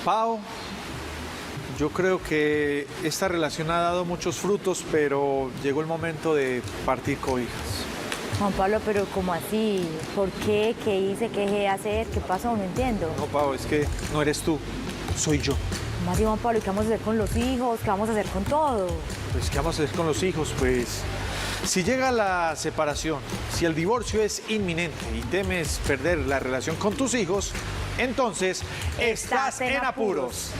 Pau, yo creo que esta relación ha dado muchos frutos, pero llegó el momento de partir cobijas. Juan Pablo, pero ¿cómo así? ¿Por qué? ¿Qué hice? ¿Qué dejé de hacer? ¿Qué pasó? No entiendo. No, Pau, es que no eres tú, soy yo. ¿Cómo así, Juan Pablo? ¿Y qué vamos a hacer con los hijos? ¿Qué vamos a hacer con todo? Pues, ¿qué vamos a hacer con los hijos? Pues, si llega la separación, si el divorcio es inminente y temes perder la relación con tus hijos, entonces estás en apuros.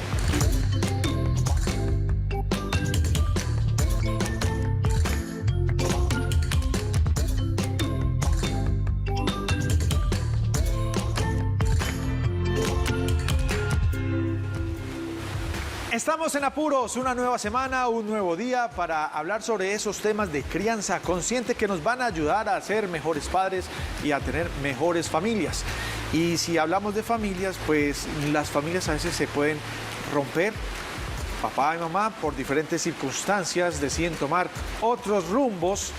Estamos en apuros, una nueva semana, un nuevo día para hablar sobre esos temas de crianza consciente que nos van a ayudar a ser mejores padres y a tener mejores familias. Y si hablamos de familias, pues las familias a veces se pueden romper. Papá y mamá, por diferentes circunstancias, deciden tomar otros rumbos,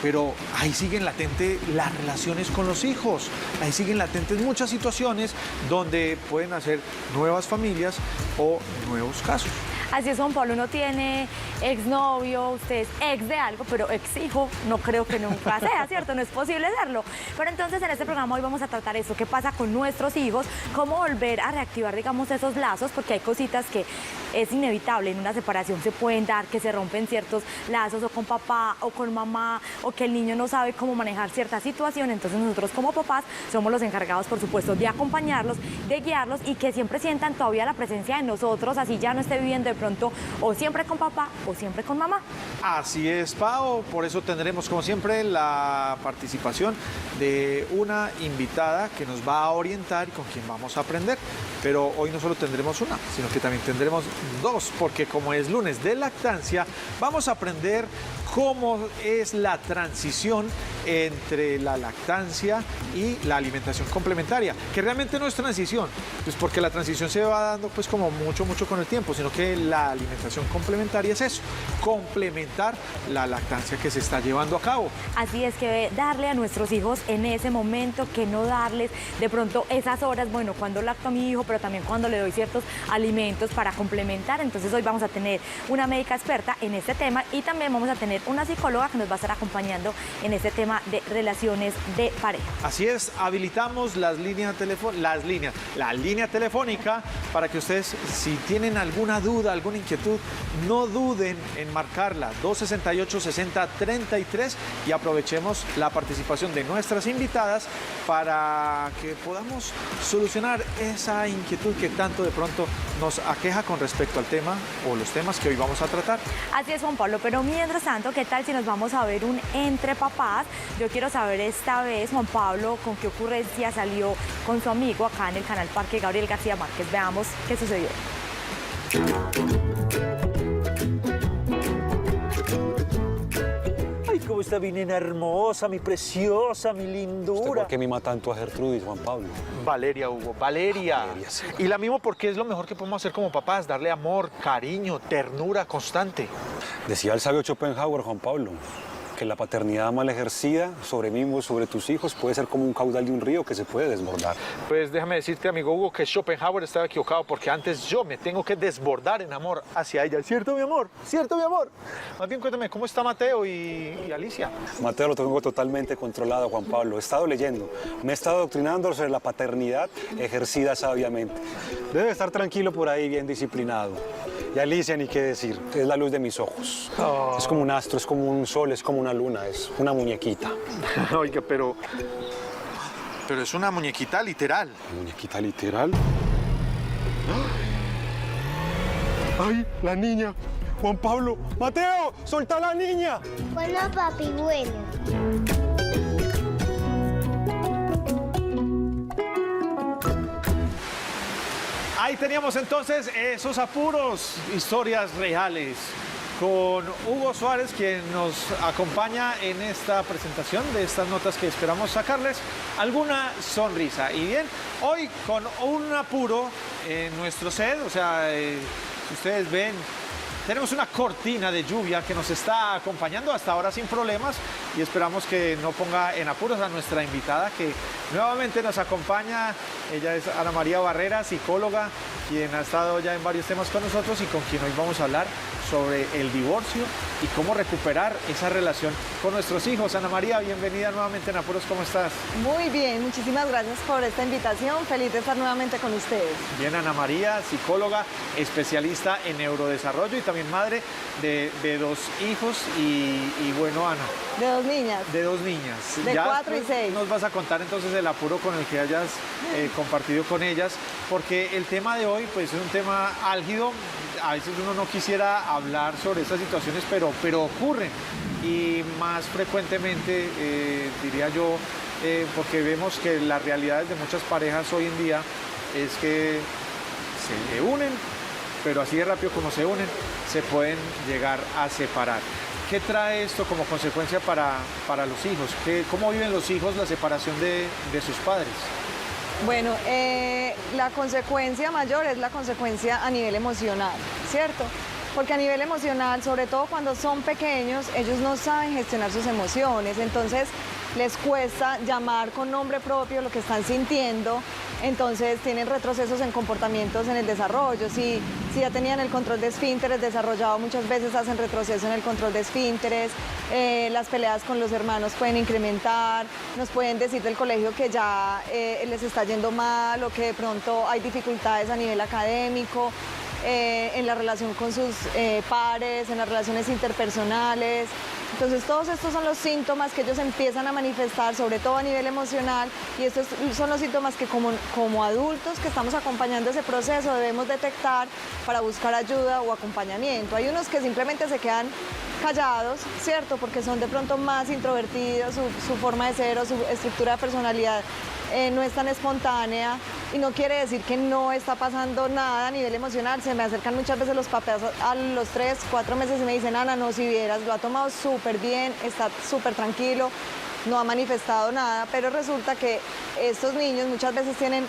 pero ahí siguen latentes las relaciones con los hijos, ahí siguen latentes muchas situaciones donde pueden hacer nuevas familias o nuevos casos. Así es, Juan Pablo, uno tiene exnovio, usted es ex de algo, pero ex hijo no creo que nunca sea, ¿cierto? No es posible serlo. Pero entonces en este programa hoy vamos a tratar eso, qué pasa con nuestros hijos, cómo volver a reactivar, digamos, esos lazos, porque hay cositas que es inevitable, en una separación se pueden dar, que se rompen ciertos lazos o con papá o con mamá, o que el niño no sabe cómo manejar cierta situación. Entonces nosotros como papás somos los encargados, por supuesto, de acompañarlos, de guiarlos y que siempre sientan todavía la presencia de nosotros, así ya no esté viviendo de pronto o siempre con papá o siempre con mamá. Así es, Pau, por eso tendremos como siempre la participación de una invitada que nos va a orientar y con quien vamos a aprender. Pero hoy no solo tendremos una, sino que también tendremos dos, porque como es lunes de lactancia, vamos a aprender cómo es la transición entre la lactancia y la alimentación complementaria, que realmente no es transición, pues porque la transición se va dando pues como mucho con el tiempo, sino que la alimentación complementaria es eso, complementar la lactancia que se está llevando a cabo. Así es que darle a nuestros hijos en ese momento, que no darles de pronto esas horas, bueno, cuando lacto a mi hijo, pero también cuando le doy ciertos alimentos para complementar. Entonces hoy vamos a tener una médica experta en este tema y también vamos a tener una psicóloga que nos va a estar acompañando en este tema de relaciones de pareja. Así es, habilitamos la línea telefónica para que ustedes, si tienen alguna duda, alguna inquietud, no duden en marcarla, 268-6033, y aprovechemos la participación de nuestras invitadas para que podamos solucionar esa inquietud que tanto de pronto nos aqueja con respecto al tema o los temas que hoy vamos a tratar. Así es, Juan Pablo, pero mientras tanto, ¿qué tal si nos vamos a ver un Entre Papás? Yo quiero saber esta vez, Juan Pablo, con qué ocurrencia salió con su amigo acá en el canal Parque Gabriel García Márquez. Veamos qué sucedió. Ay, cómo está mi nena hermosa, mi preciosa, mi lindura. ¿Usted por qué mima tanto a Gertrudis, Juan Pablo? Valeria, Hugo, Valeria. Valeria, sí. Y la mimo porque es lo mejor que podemos hacer como papás, darle amor, cariño, ternura constante. Decía el sabio Schopenhauer, Juan Pablo, que la paternidad mal ejercida sobre mí o sobre tus hijos puede ser como un caudal de un río que se puede desbordar. Pues déjame decirte, amigo Hugo, que Schopenhauer estaba equivocado porque antes yo me tengo que desbordar en amor hacia ella. ¿Cierto, mi amor? ¿Cierto, mi amor? Más bien cuéntame, ¿cómo está Mateo y Alicia? Mateo lo tengo totalmente controlado, Juan Pablo. He estado leyendo, me he estado adoctrinando sobre la paternidad ejercida sabiamente. Debe estar tranquilo por ahí, bien disciplinado. Y Alicia, ni qué decir, es la luz de mis ojos. Oh. Es como un astro, es como un sol, es como una luna, es una muñequita. Oiga, pero es una muñequita literal. ¿Muñequita literal? Ay, la niña. Juan Pablo. Mateo, solta a la niña. Bueno, papi, bueno. Ahí teníamos entonces esos apuros, historias reales, con Hugo Suárez, quien nos acompaña en esta presentación de estas notas que esperamos sacarles alguna sonrisa. Y bien, hoy con un apuro en nuestro set, o sea, ustedes ven, tenemos una cortina de lluvia que nos está acompañando hasta ahora sin problemas y esperamos que no ponga en apuros a nuestra invitada que nuevamente nos acompaña. Ella es Ana María Barrera, psicóloga, quien ha estado ya en varios temas con nosotros y con quien hoy vamos a hablar sobre el divorcio y cómo recuperar esa relación con nuestros hijos. Ana María, bienvenida nuevamente en Apuros, ¿cómo estás? Muy bien, muchísimas gracias por esta invitación. Feliz de estar nuevamente con ustedes. Bien, Ana María, psicóloga, especialista en neurodesarrollo y también madre de dos hijos y bueno, Ana. De dos niñas. De dos niñas. De Ya 4 y 6. nos vas a contar entonces el apuro con el que hayas compartido con ellas, porque el tema de hoy pues es un tema álgido. A veces uno no quisiera hablar sobre estas situaciones, pero ocurren y más frecuentemente, diría yo, porque vemos que las realidades de muchas parejas hoy en día es que se unen, pero así de rápido como se unen, se pueden llegar a separar. ¿Qué trae esto como consecuencia para los hijos? ¿Cómo viven los hijos la separación de sus padres? Bueno, la consecuencia mayor es la consecuencia a nivel emocional, ¿cierto? Porque a nivel emocional, sobre todo cuando son pequeños, ellos no saben gestionar sus emociones, entonces les cuesta llamar con nombre propio lo que están sintiendo, entonces tienen retrocesos en comportamientos en el desarrollo. Si ya tenían el control de esfínteres desarrollado, muchas veces hacen retroceso en el control de esfínteres, las peleas con los hermanos pueden incrementar, nos pueden decir del colegio que ya les está yendo mal o que de pronto hay dificultades a nivel académico, en la relación con sus pares, en las relaciones interpersonales. Entonces todos estos son los síntomas que ellos empiezan a manifestar, sobre todo a nivel emocional, y estos son los síntomas que como adultos que estamos acompañando ese proceso debemos detectar para buscar ayuda o acompañamiento. Hay unos que simplemente se quedan callados, ¿cierto? Porque son de pronto más introvertidos, su forma de ser o su estructura de personalidad no es tan espontánea y no quiere decir que no está pasando nada a nivel emocional. Se me acercan muchas veces los papás a los 3, 4 meses y me dicen, Ana, no, si vieras, lo ha tomado súper bien, está súper tranquilo, no ha manifestado nada, pero resulta que estos niños muchas veces tienen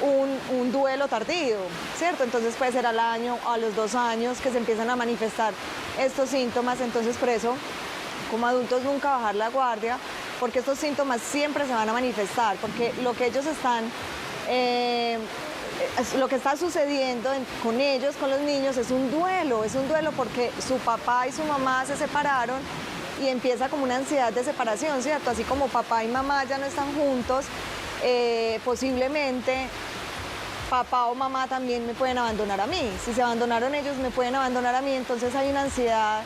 un duelo tardío, ¿cierto? Entonces puede ser al año o a los 2 años que se empiezan a manifestar estos síntomas, entonces por eso como adultos nunca bajar la guardia, porque estos síntomas siempre se van a manifestar, porque lo que ellos están, lo que está sucediendo con ellos, con los niños, es un duelo porque su papá y su mamá se separaron y empieza como una ansiedad de separación, ¿cierto? Así como papá y mamá ya no están juntos, posiblemente papá o mamá también me pueden abandonar a mí. Si se abandonaron ellos, me pueden abandonar a mí, entonces hay una ansiedad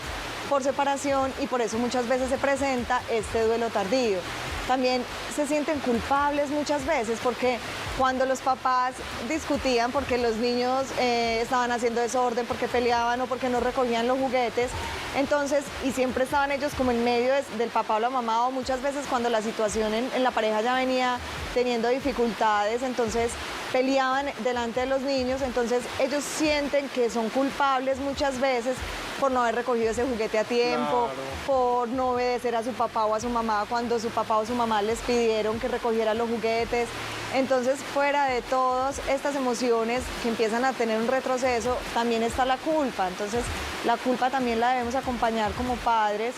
por separación y por eso muchas veces se presenta este duelo tardío. También se sienten culpables muchas veces porque cuando los papás discutían porque los niños estaban haciendo desorden, porque peleaban o porque no recogían los juguetes, entonces, y siempre estaban ellos como en medio del papá o la mamá, o muchas veces cuando la situación en la pareja ya venía teniendo dificultades, entonces peleaban delante de los niños, entonces ellos sienten que son culpables muchas veces por no haber recogido ese juguete a tiempo, Claro. por no obedecer a su papá o a su mamá cuando su papá o su mamá les pidieron que recogieran los juguetes. Entonces, fuera de todas estas emociones que empiezan a tener un retroceso, también está la culpa. Entonces, la culpa también la debemos acompañar como padres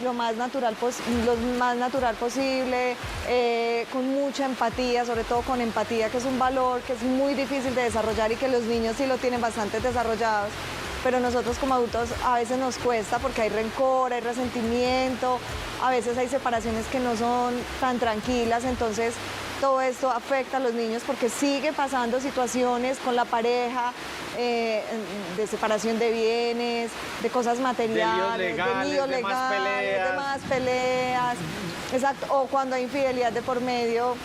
lo más natural posible, con mucha empatía, sobre todo con empatía, que es un valor que es muy difícil de desarrollar y que los niños sí lo tienen bastante desarrollados. Pero nosotros como adultos a veces nos cuesta porque hay rencor, hay resentimiento, a veces hay separaciones que no son tan tranquilas, entonces todo esto afecta a los niños porque sigue pasando situaciones con la pareja, de separación de bienes, de cosas materiales, de líos legales, de más peleas, exacto, o cuando hay infidelidad de por medio.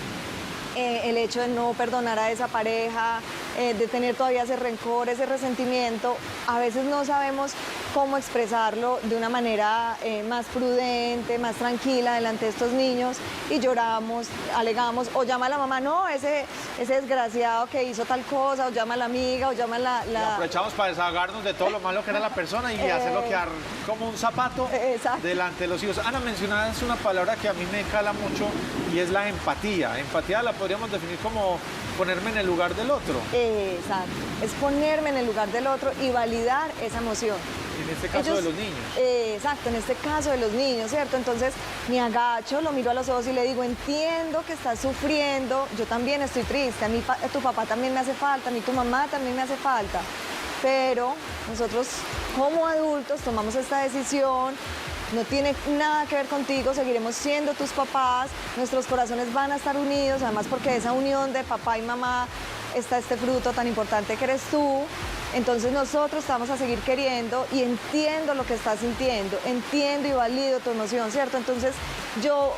El hecho de no perdonar a esa pareja, de tener todavía ese rencor, ese resentimiento, a veces no sabemos cómo expresarlo de una manera más prudente, más tranquila delante de estos niños y lloramos, alegamos, o llama a la mamá, no, ese desgraciado que hizo tal cosa, o llama a la amiga, o llama a la... Y aprovechamos para desahogarnos de todo lo malo que era la persona y hacerlo quedar como un zapato Exacto. delante de los hijos. Ana, mencionabas una palabra que a mí me cala mucho y es la empatía. Empatía la podríamos definir como ponerme en el lugar del otro. Exacto, es ponerme en el lugar del otro y validar esa emoción. En este caso de los niños. Exacto, en este caso de los niños, ¿cierto? Entonces me agacho, lo miro a los ojos y le digo, entiendo que estás sufriendo, yo también estoy triste, a mí tu papá también me hace falta, a mí tu mamá también me hace falta, pero nosotros como adultos tomamos esta decisión, no tiene nada que ver contigo, seguiremos siendo tus papás, nuestros corazones van a estar unidos, además porque de esa unión de papá y mamá está este fruto tan importante que eres tú. Entonces nosotros te vamos a seguir queriendo y entiendo lo que estás sintiendo, entiendo y valido tu emoción, ¿cierto? Entonces yo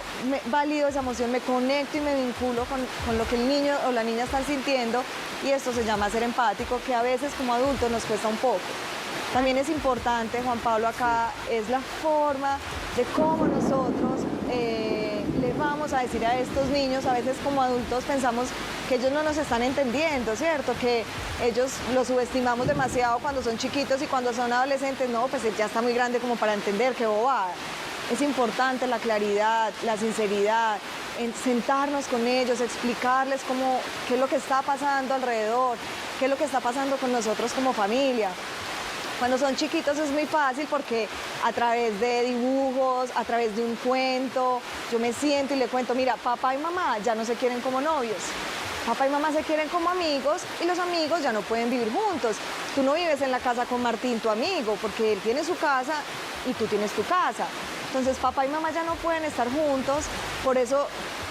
valido esa emoción, me conecto y me vinculo con lo que el niño o la niña están sintiendo y esto se llama ser empático, que a veces como adultos nos cuesta un poco. También es importante, Juan Pablo, acá es la forma de cómo nosotros le vamos a decir a estos niños, a veces como adultos pensamos que ellos no nos están entendiendo, ¿cierto? Que ellos los subestimamos demasiado cuando son chiquitos y cuando son adolescentes, no, pues él ya está muy grande como para entender, qué bobada. Es importante la claridad, la sinceridad, en sentarnos con ellos, explicarles qué es lo que está pasando alrededor, qué es lo que está pasando con nosotros como familia. Cuando son chiquitos es muy fácil porque a través de dibujos, a través de un cuento, yo me siento y le cuento, mira, papá y mamá ya no se quieren como novios. Papá y mamá se quieren como amigos y los amigos ya no pueden vivir juntos. Tú no vives en la casa con Martín, tu amigo, porque él tiene su casa y tú tienes tu casa. Entonces papá y mamá ya no pueden estar juntos, por eso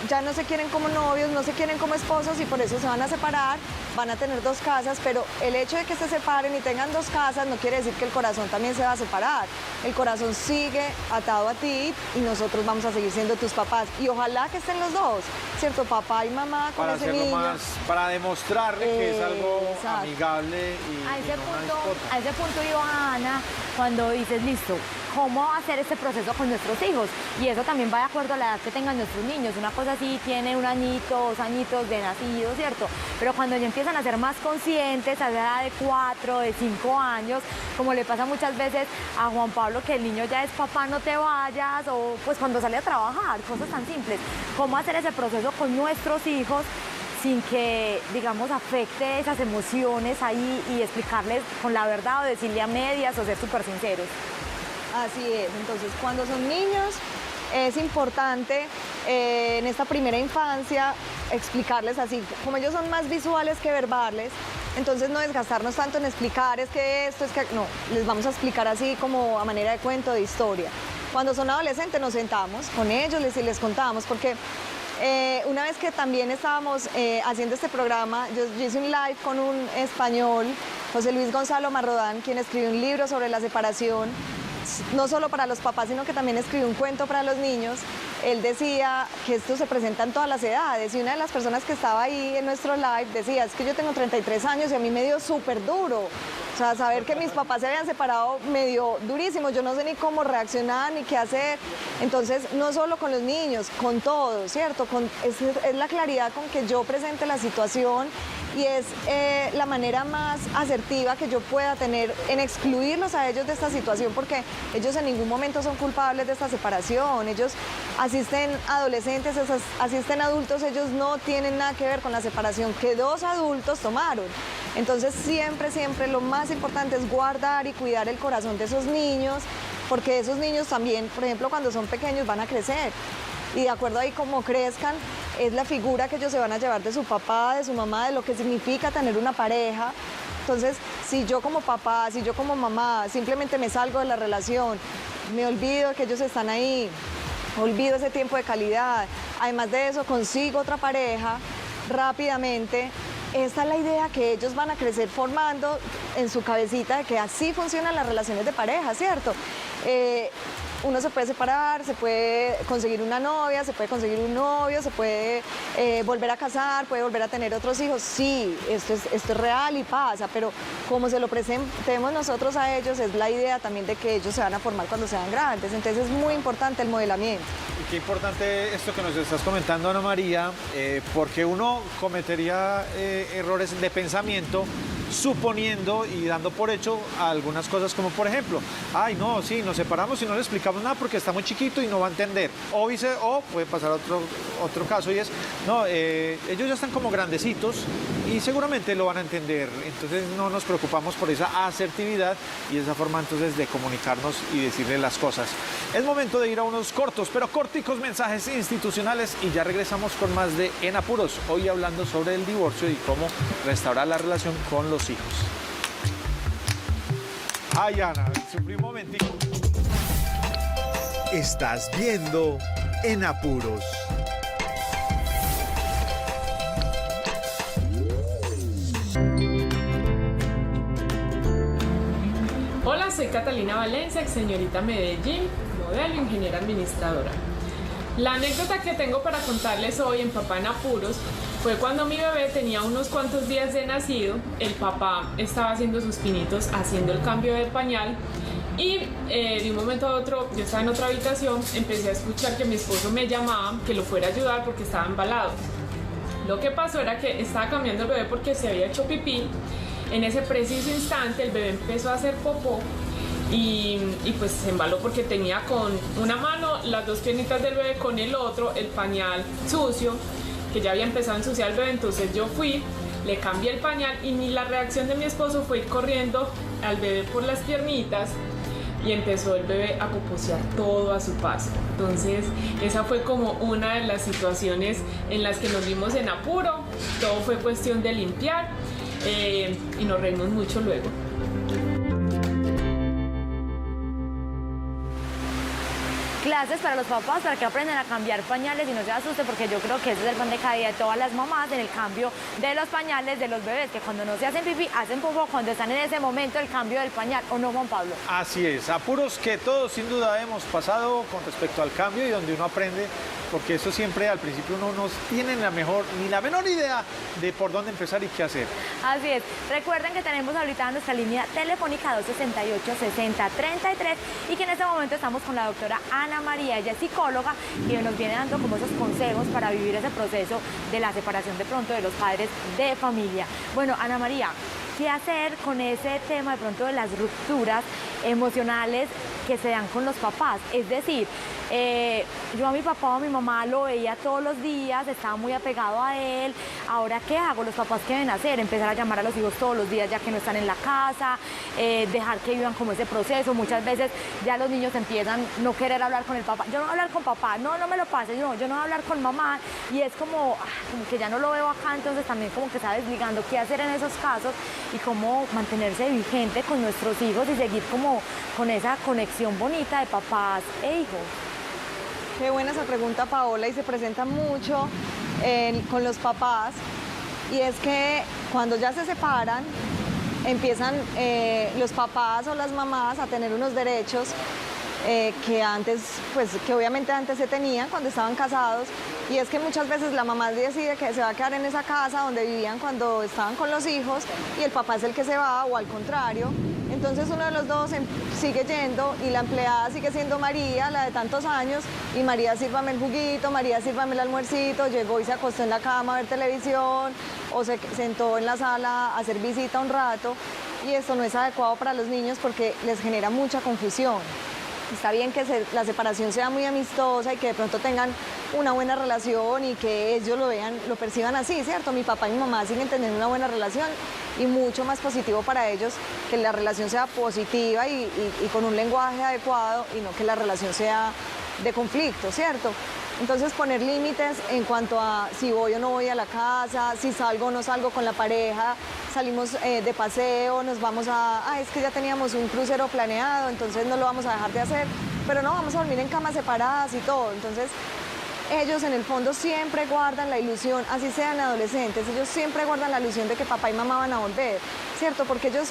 ya no se quieren como novios, no se quieren como esposos y por eso se van a separar, van a tener dos casas, pero el hecho de que se separen y tengan dos casas no quiere decir que el corazón también se va a separar. El corazón sigue atado a ti y nosotros vamos a seguir siendo tus papás. Y ojalá que estén los dos, ¿cierto? Papá y mamá con Para ese hacerlo niño. más, para demostrarle que es algo Exacto. amigable y A ese, no una punto, disputa. a ese punto iba Ana cuando dices, listo, ¿cómo hacer este proceso con nuestros hijos? Y eso también va de acuerdo a la edad que tengan nuestros niños. Una cosa así tiene 1 añito, 2 añitos de nacido, ¿cierto? Pero cuando ya empiezan a ser más conscientes, a la edad de 4, de 5 años, como le pasa muchas veces a Juan Pablo, que el niño ya es papá, no te vayas, o pues cuando sale a trabajar, cosas tan simples. ¿Cómo hacer ese proceso con nuestros hijos sin que, digamos, afecte esas emociones ahí y explicarles con la verdad o decirle a medias o ser súper sinceros? Así es, entonces cuando son niños es importante en esta primera infancia explicarles así, como ellos son más visuales que verbales, entonces no desgastarnos tanto en explicar es que esto, es que no, les vamos a explicar así como a manera de cuento, de historia. Cuando son adolescentes nos sentamos con ellos y les contamos, porque una vez que también estábamos haciendo este programa, yo hice un live con un español, José Luis Gonzalo Marrodán, quien escribió un libro sobre la separación, no solo para los papás, sino que también escribió un cuento para los niños. Él decía que esto se presenta en todas las edades y una de las personas que estaba ahí en nuestro live decía, es que yo tengo 33 años y a mí me dio súper duro. O sea, saber que mis papás se habían separado me dio durísimo, yo no sé ni cómo reaccionar ni qué hacer. Entonces, no solo con los niños, con todos, ¿cierto? Es la claridad con que yo presente la situación y es la manera más asertiva que yo pueda tener en excluirlos a ellos de esta situación, porque ellos en ningún momento son culpables de esta separación. Ellos asisten adolescentes, asisten adultos, ellos no tienen nada que ver con la separación que 2 adultos tomaron. Entonces siempre, siempre lo más importante es guardar y cuidar el corazón de esos niños, porque esos niños también, por ejemplo, cuando son pequeños van a crecer. Y de acuerdo ahí como crezcan, es la figura que ellos se van a llevar de su papá, de su mamá, de lo que significa tener una pareja. Entonces, si yo como papá, si yo como mamá, simplemente me salgo de la relación, me olvido de que ellos están ahí, olvido ese tiempo de calidad, además de eso consigo otra pareja rápidamente, esta es la idea que ellos van a crecer formando en su cabecita de que así funcionan las relaciones de pareja, ¿cierto? Uno se puede separar, se puede conseguir una novia, se puede conseguir un novio, se puede volver a casar, puede volver a tener otros hijos. Sí, esto es real y pasa, pero como se lo presentemos nosotros a ellos, es la idea también de que ellos se van a formar cuando sean grandes. Entonces es muy importante el modelamiento. Y qué importante esto que nos estás comentando, Ana María, porque uno cometería errores de pensamiento suponiendo y dando por hecho algunas cosas como por ejemplo, ay no, sí, nos separamos y no le explicamos nada porque está muy chiquito y no va a entender. O puede pasar otro caso y es, no, ellos ya están como grandecitos y seguramente lo van a entender. Entonces no nos preocupamos por esa asertividad y esa forma entonces de comunicarnos y decirle las cosas. Es momento de ir a unos cortos, pero corticos mensajes institucionales y ya regresamos con más de En Apuros, hoy hablando sobre el divorcio y cómo restaurar la relación con los hijos. Ay, Ana, sufrí un momentico. Estás viendo En Apuros. Hola, soy Catalina Valencia, ex señorita Medellín, modelo, ingeniera administradora. La anécdota que tengo para contarles hoy en Papá en Apuros fue cuando mi bebé tenía unos cuantos días de nacido. El papá estaba haciendo sus pinitos, haciendo el cambio de pañal y de un momento a otro, yo estaba en otra habitación, empecé a escuchar que mi esposo me llamaba que lo fuera a ayudar porque estaba embalado. Lo que pasó era que estaba cambiando el bebé porque se había hecho pipí. En ese preciso instante el bebé empezó a hacer popó y pues se embaló porque tenía con una mano las dos piernitas del bebé, con el otro el pañal sucio que ya había empezado a ensuciar el bebé. Entonces yo fui, le cambié el pañal y la reacción de mi esposo fue ir corriendo al bebé por las piernitas y empezó el bebé a poposear todo a su paso. Entonces esa fue como una de las situaciones en las que nos vimos en apuro. Todo fue cuestión de limpiar y nos reímos mucho luego. Clases para los papás para que aprendan a cambiar pañales y no se asusten, porque yo creo que ese es el pan de cada día de todas las mamás en el cambio de los pañales de los bebés, que cuando no se hacen pipí, hacen popó cuando están en ese momento el cambio del pañal, ¿o no, Juan Pablo? Así es, apuros que todos sin duda hemos pasado con respecto al cambio y donde uno aprende, porque eso siempre al principio uno no tiene ni la menor idea de por dónde empezar y qué hacer. Así es. Recuerden que tenemos ahorita nuestra línea telefónica 268-6033 y que en este momento estamos con la doctora Ana María, ella es psicóloga y nos viene dando como esos consejos para vivir ese proceso de la separación de pronto de los padres de familia. Bueno, Ana María, ¿qué hacer con ese tema de pronto de las rupturas emocionales que se dan con los papás? Es decir, yo a mi papá o a mi mamá lo veía todos los días, estaba muy apegado a él. Ahora, ¿qué hago? Los papás, ¿qué deben hacer? Empezar a llamar a los hijos todos los días ya que no están en la casa, dejar que vivan como ese proceso. Muchas veces ya los niños empiezan a no querer hablar con el papá. Yo no voy a hablar con papá, no me lo pases, yo no voy a hablar con mamá. Y es como que ya no lo veo acá, entonces también como que está desligando qué hacer en esos casos y cómo mantenerse vigente con nuestros hijos y seguir como con esa conexión bonita de papás e hijos. Qué buena esa pregunta, Paola, y se presenta mucho con los papás. Y es que cuando ya se separan, empiezan los papás o las mamás a tener unos derechos que antes, pues que obviamente antes se tenían cuando estaban casados. Y es que muchas veces la mamá decide que se va a quedar en esa casa donde vivían cuando estaban con los hijos y el papá es el que se va, o al contrario. Entonces uno de los dos sigue yendo y la empleada sigue siendo María, la de tantos años, y María, sírvame el juguito, María, sírvame el almuercito, llegó y se acostó en la cama a ver televisión o se sentó en la sala a hacer visita un rato, y esto no es adecuado para los niños porque les genera mucha confusión. Está bien que la separación sea muy amistosa y que de pronto tengan una buena relación y que ellos lo perciban así, ¿cierto? Mi papá y mi mamá siguen teniendo una buena relación y mucho más positivo para ellos que la relación sea positiva y con un lenguaje adecuado y no que la relación sea de conflicto, ¿cierto? Entonces poner límites en cuanto a si voy o no voy a la casa, si salgo o no salgo con la pareja, salimos de paseo, nos vamos es que ya teníamos un crucero planeado, entonces no lo vamos a dejar de hacer, pero no, vamos a dormir en camas separadas y todo. Entonces ellos en el fondo siempre guardan la ilusión, así sean adolescentes, ellos siempre guardan la ilusión de que papá y mamá van a volver, ¿cierto? Porque ellos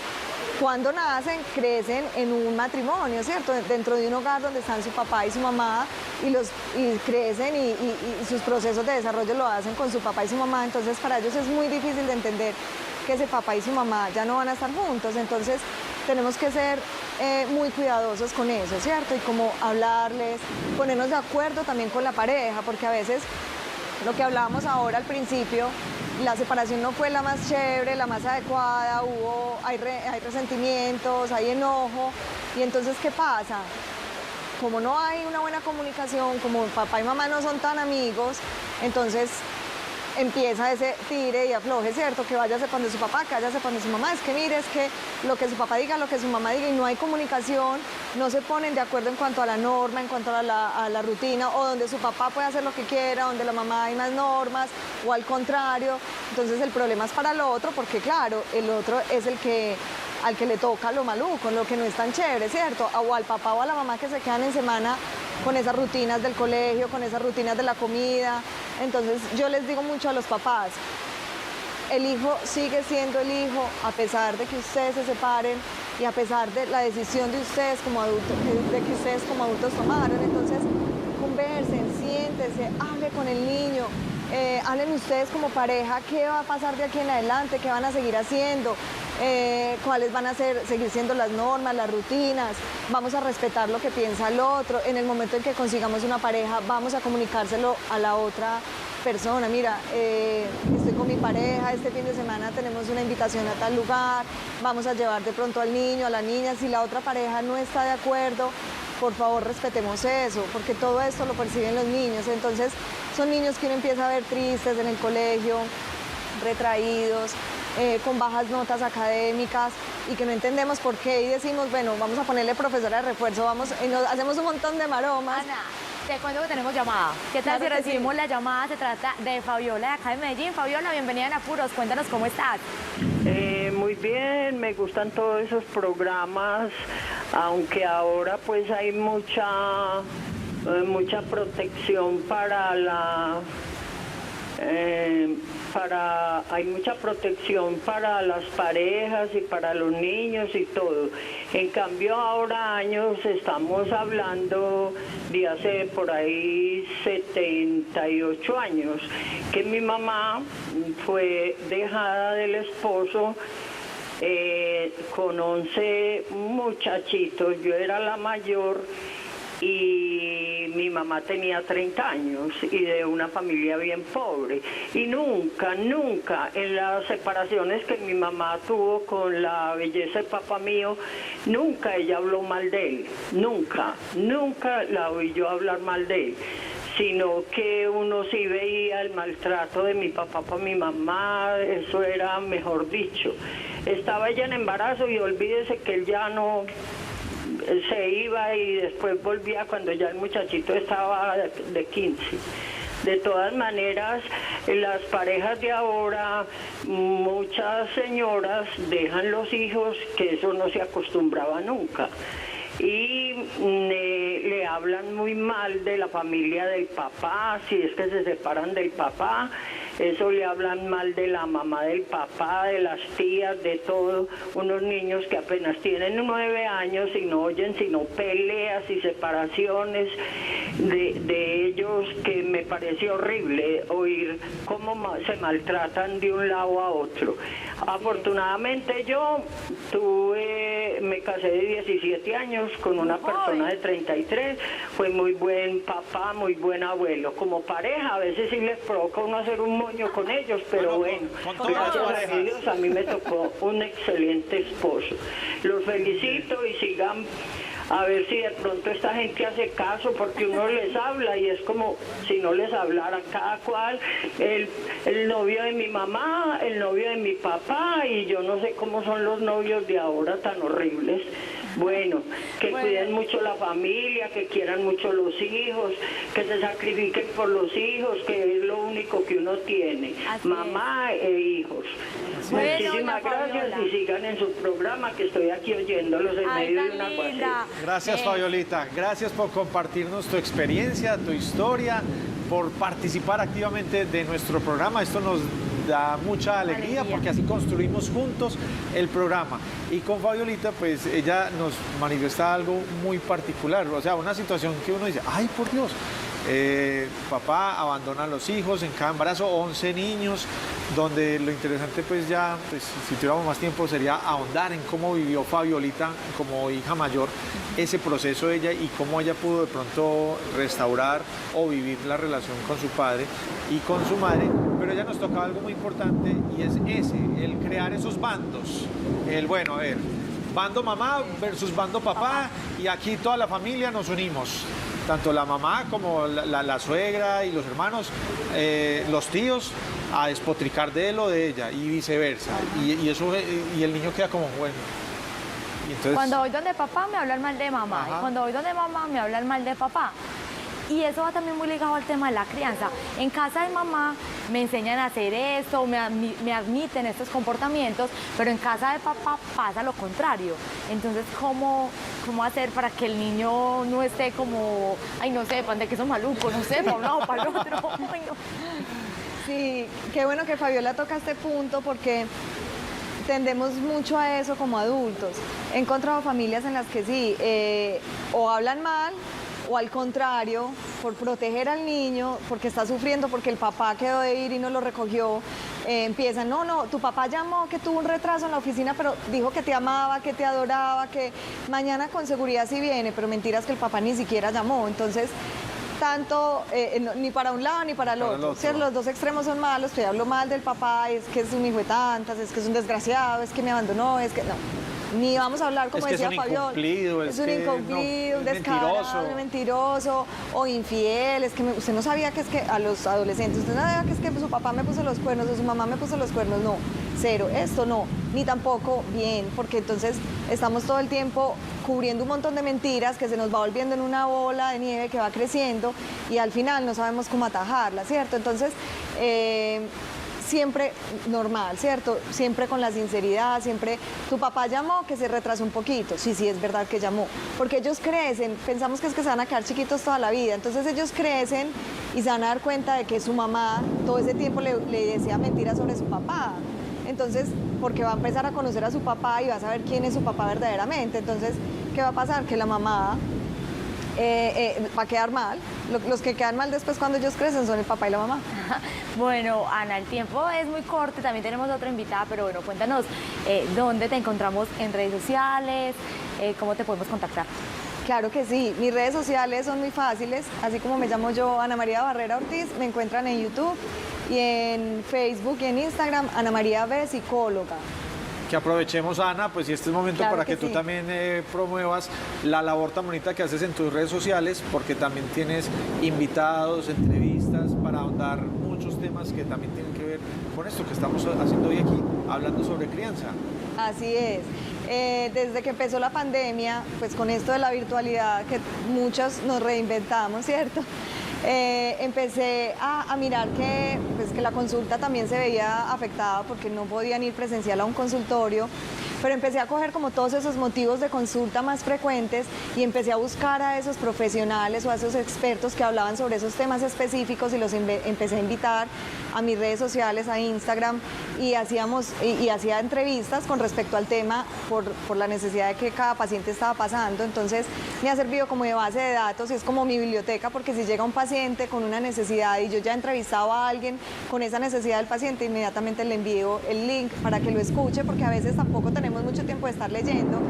cuando nacen crecen en un matrimonio, ¿cierto? Dentro de un hogar donde están su papá y su mamá y crecen y sus procesos de desarrollo lo hacen con su papá y su mamá, entonces para ellos es muy difícil de entender que ese papá y su mamá ya no van a estar juntos, entonces tenemos que ser muy cuidadosos con eso, ¿cierto? Y como hablarles, ponernos de acuerdo también con la pareja, porque a veces lo que hablábamos ahora al principio, la separación no fue la más chévere, la más adecuada, hay resentimientos, hay enojo, y entonces, ¿qué pasa? Como no hay una buena comunicación, como papá y mamá no son tan amigos, entonces empieza ese tire y afloje, ¿cierto? Que váyase para donde su papá, que váyase para donde su mamá. Es que mire, es que lo que su papá diga, lo que su mamá diga, y no hay comunicación, no se ponen de acuerdo en cuanto a la norma, en cuanto a la rutina, o donde su papá puede hacer lo que quiera, donde la mamá hay más normas, o al contrario. Entonces el problema es para el otro, porque claro, el otro es al que le toca lo maluco, lo que no es tan chévere, ¿cierto? O al papá o a la mamá que se quedan en semana con esas rutinas del colegio, con esas rutinas de la comida. Entonces yo les digo mucho a los papás, el hijo sigue siendo el hijo a pesar de que ustedes se separen y a pesar de la decisión de ustedes como adultos, de que ustedes como adultos tomaron. Entonces conversen, siéntense, hable con el niño. Hablen ustedes como pareja, qué va a pasar de aquí en adelante, qué van a seguir haciendo, cuáles van a seguir siendo las normas, las rutinas, vamos a respetar lo que piensa el otro. En el momento en que consigamos una pareja, vamos a comunicárselo a la otra persona. Mira, estoy con mi pareja, este fin de semana tenemos una invitación a tal lugar, vamos a llevar de pronto al niño, a la niña. Si la otra pareja no está de acuerdo, por favor respetemos eso, porque todo esto lo perciben los niños. Entonces son niños que uno empieza a ver tristes en el colegio, retraídos, con bajas notas académicas, y que no entendemos por qué, y decimos, bueno, vamos a ponerle profesora de refuerzo, hacemos un montón de maromas. Ana, te cuento que tenemos llamada. ¿Qué tal Claro si que recibimos sí. la llamada? Se trata de Fabiola, de acá de Medellín. Fabiola, bienvenida en Apuros. Cuéntanos cómo estás. Muy bien, me gustan todos esos programas, aunque ahora pues hay mucha protección para hay mucha protección para las parejas y para los niños y todo. En cambio ahora años estamos hablando de hace por ahí 78 años, que mi mamá fue dejada del esposo con 11 muchachitos. Yo era la mayor y mi mamá tenía 30 años y de una familia bien pobre. Y nunca en las separaciones que mi mamá tuvo con la belleza de papá mío, nunca ella habló mal de él. Nunca la oí yo hablar mal de él, sino que uno sí veía el maltrato de mi papá para mi mamá. Eso era, mejor dicho, estaba ella en embarazo y olvídese que él ya no se iba y después volvía cuando ya el muchachito estaba de 15. De todas maneras, las parejas de ahora, muchas señoras dejan los hijos, que eso no se acostumbraba nunca, y le hablan muy mal de la familia del papá, si es que se separan del papá. Eso le hablan mal de la mamá del papá, de las tías, de todo. Unos niños que apenas tienen 9 años y no oyen sino peleas y separaciones de ellos, que me parece horrible oír cómo se maltratan de un lado a otro. Afortunadamente yo me casé de 17 años con una persona de 33, fue muy buen papá, muy buen abuelo. Como pareja a veces sí les provoca uno hacer un moño con ellos, pero bueno, gracias a Dios a mí me tocó un excelente esposo. Los felicito y sigan. A ver si de pronto esta gente hace caso, porque uno les habla y es como si no les hablara cada cual, el novio de mi mamá, el novio de mi papá, y yo no sé cómo son los novios de ahora tan horribles. Bueno, que cuiden mucho la familia, que quieran mucho los hijos, que se sacrifiquen por los hijos, que es lo único que uno tiene, mamá e hijos. Muchísimas gracias y sigan en su programa, que estoy aquí oyéndolos en medio de una aguacero. Gracias, Fabiolita. Gracias por compartirnos tu experiencia, tu historia, por participar activamente de nuestro programa. Esto nos da mucha alegría porque así construimos juntos el programa. Y con Fabiolita, pues ella nos manifiesta algo muy particular, o sea, una situación que uno dice, ay, por Dios, papá abandona a los hijos en cada embarazo, 11 niños, donde lo interesante pues ya, pues, si tuviéramos más tiempo, sería ahondar en cómo vivió Fabiolita como hija mayor ese proceso de ella y cómo ella pudo de pronto restaurar o vivir la relación con su padre y con su madre. Pero pero ella nos tocaba algo muy importante y es el crear esos bandos. Bueno, a ver, bando mamá versus bando papá y aquí toda la familia nos unimos. Tanto la mamá como la suegra y los hermanos, los tíos, a despotricar de él o de ella y viceversa. Y eso, y el niño queda como, bueno. Y entonces, cuando voy donde papá me hablan mal de mamá, Ajá. y cuando voy donde mamá me hablan mal de papá. Y eso va también muy ligado al tema de la crianza. En casa de mamá me enseñan a hacer esto, me admiten estos comportamientos, pero en casa de papá pasa lo contrario. Entonces, ¿cómo hacer para que el niño no esté como, ay, no sé, pan de queso maluco, no sé, para un lado, para el otro? Ay, no. Sí, qué bueno que Fabiola toca este punto porque tendemos mucho a eso como adultos. He encontrado familias en las que sí, o hablan mal, o al contrario, por proteger al niño, porque está sufriendo, porque el papá quedó de ir y no lo recogió, empiezan, no, tu papá llamó que tuvo un retraso en la oficina, pero dijo que te amaba, que te adoraba, que mañana con seguridad sí viene, pero mentiras que el papá ni siquiera llamó. Entonces, tanto, ni para un lado ni para el otro. ¿Cierto? Los dos extremos son malos, pero yo hablo mal del papá, es que es un hijo de tantas, es que es un desgraciado, es que me abandonó, es que no. Ni vamos a hablar, como decía Fabiola, es un incumplido, un descarado, un mentiroso o infiel. Es que usted no sabía que es que a los adolescentes, usted no sabía que es que su papá me puso los cuernos o su mamá me puso los cuernos. No, cero, esto no, ni tampoco bien, porque entonces estamos todo el tiempo cubriendo un montón de mentiras que se nos va volviendo en una bola de nieve que va creciendo y al final no sabemos cómo atajarla, ¿cierto? Entonces, siempre normal, ¿cierto? Siempre con la sinceridad, siempre, tu papá llamó, que se retrasó un poquito, sí, es verdad que llamó, porque ellos crecen, pensamos que es que se van a quedar chiquitos toda la vida, entonces ellos crecen y se van a dar cuenta de que su mamá todo ese tiempo le decía mentiras sobre su papá, entonces, porque va a empezar a conocer a su papá y va a saber quién es su papá verdaderamente, entonces, ¿qué va a pasar? Que la mamá va a quedar mal. Los que quedan mal después cuando ellos crecen son el papá y la mamá. Bueno, Ana, el tiempo es muy corto, también tenemos otra invitada, pero bueno, cuéntanos dónde te encontramos en redes sociales, cómo te podemos contactar. Claro que sí, mis redes sociales son muy fáciles, así como me llamo yo, Ana María Barrera Ortiz, me encuentran en YouTube y en Facebook y en Instagram, Ana María B, psicóloga. Que aprovechemos, Ana, pues y este es momento Claro para que que tú sí. también promuevas la labor tan bonita que haces en tus redes sociales, porque también tienes invitados, entrevistas para ahondar muchos temas que también tienen que ver con esto que estamos haciendo hoy aquí, hablando sobre crianza. Así es. Desde que empezó la pandemia, pues con esto de la virtualidad, que muchos nos reinventamos, ¿cierto? Empecé a mirar que la consulta también se veía afectada porque no podían ir presencial a un consultorio, pero empecé a coger como todos esos motivos de consulta más frecuentes y empecé a buscar a esos profesionales o a esos expertos que hablaban sobre esos temas específicos y los empecé a invitar a mis redes sociales, a Instagram, y hacía entrevistas con respecto al tema por la necesidad de que cada paciente estaba pasando. Entonces me ha servido como de base de datos y es como mi biblioteca, porque si llega un paciente con una necesidad y yo ya he entrevistado a alguien con esa necesidad del paciente, inmediatamente le envío el link para que lo escuche, porque a veces tampoco tenemos mucho tiempo de estar leyendo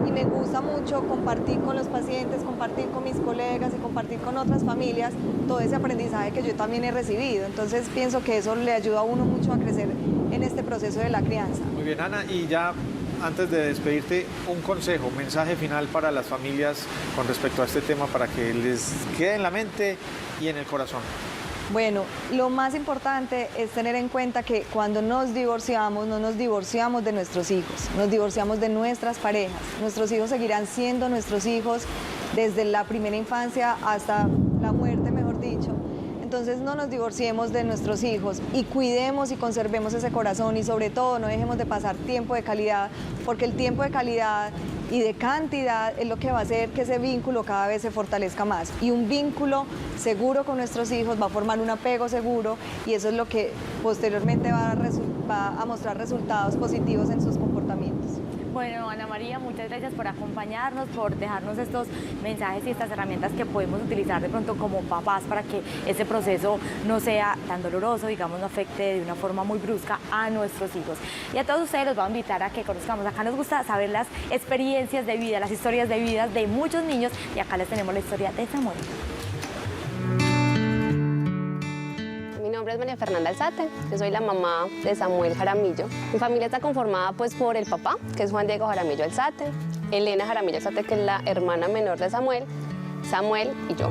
y me gusta mucho compartir con los pacientes, compartir con mis colegas y compartir con otras familias todo ese aprendizaje que yo también he recibido. Entonces pienso que eso le ayuda a uno mucho a crecer en este proceso de la crianza. Muy bien, Ana, y ya antes de despedirte, un consejo, un mensaje final para las familias con respecto a este tema para que les quede en la mente y en el corazón. Bueno, lo más importante es tener en cuenta que cuando nos divorciamos, no nos divorciamos de nuestros hijos, nos divorciamos de nuestras parejas. Nuestros hijos seguirán siendo nuestros hijos desde la primera infancia hasta la muerte, mejor dicho. Entonces no nos divorciemos de nuestros hijos y cuidemos y conservemos ese corazón y sobre todo no dejemos de pasar tiempo de calidad, porque el tiempo de calidad y de cantidad es lo que va a hacer que ese vínculo cada vez se fortalezca más. Y un vínculo seguro con nuestros hijos va a formar un apego seguro y eso es lo que posteriormente va a mostrar resultados positivos en sus comportamientos. Bueno, Ana María, muchas gracias por acompañarnos, por dejarnos estos mensajes y estas herramientas que podemos utilizar de pronto como papás para que ese proceso no sea tan doloroso, digamos, no afecte de una forma muy brusca a nuestros hijos. Y a todos ustedes los voy a invitar a que conozcamos. Acá nos gusta saber las experiencias de vida, las historias de vida de muchos niños y acá les tenemos la historia de Samuel. Mi nombre nombre es María Fernanda Alzate, yo soy la mamá de Samuel Jaramillo. Mi familia está conformada pues por el papá, que es Juan Diego Jaramillo Alzate, Elena Jaramillo Alzate, que es la hermana menor de Samuel, Samuel y yo.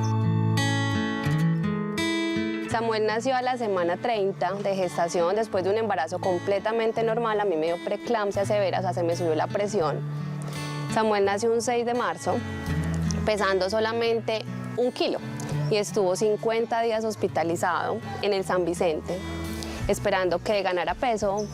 Samuel nació a la semana 30 de gestación, después de un embarazo completamente normal. A mí me dio preeclampsia severa, o sea, se me subió la presión. Samuel nació un 6 de marzo, pesando solamente 1 kilo, y estuvo 50 días hospitalizado en el San Vicente, esperando que ganara peso